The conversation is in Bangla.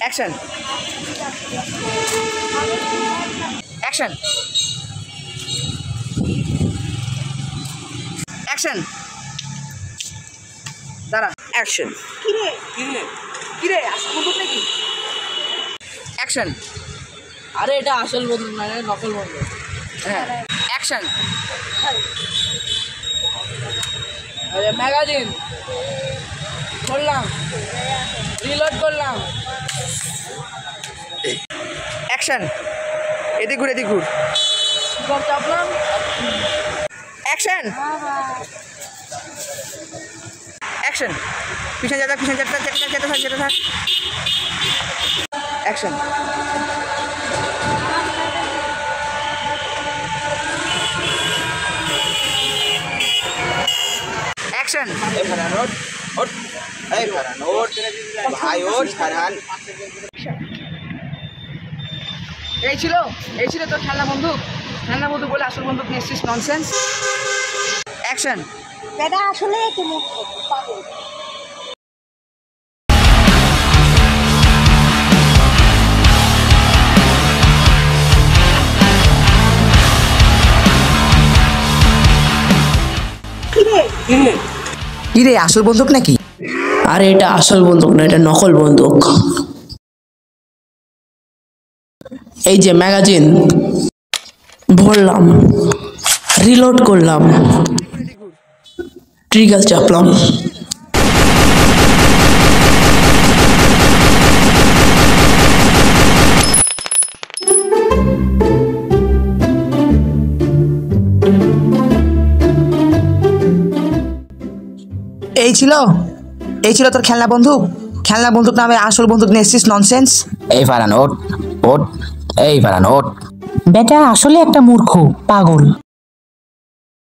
অ্যাকশন অ্যাকশন অ্যাকশন দাঁড়া অ্যাকশন কিরে কিরে কিরে আসল বন্দুক নাকি অ্যাকশন আরে এটা আসল বন্দুক না নকল বন্দুক হ্যাঁ অ্যাকশন আরে ম্যাগাজিন করলাম রিলোড করলাম অ্যাকশন এদিক ঘুর এদিক ঘুর চাপলাম অ্যাকশন অ্যাকশন পিছনে যেতে থাক অ্যাকশন অ্যাকশন এই ছিল তোর খেলনা বন্দুক বলে আসল বন্দুক নিয়ে এসছিস ননসেন্স অ্যাকশন এটা আসলে কি মুখ পাগল কিরে আসল বন্দুক নাকি আরে এটা আসল বন্দুক না এটা নকল বন্দুক এই যে ম্যাগাজিন ভরলাম রিলোড করলাম ট্রিগার চাপলাম এই ছিল তোর খেলনা বন্দুক নামে আসল বন্দুক নিয়ে এসছিস ননসেন্স এই ফারান ওট এই ফারান ওট বেটা আসলে একটা মূর্খ পাগল।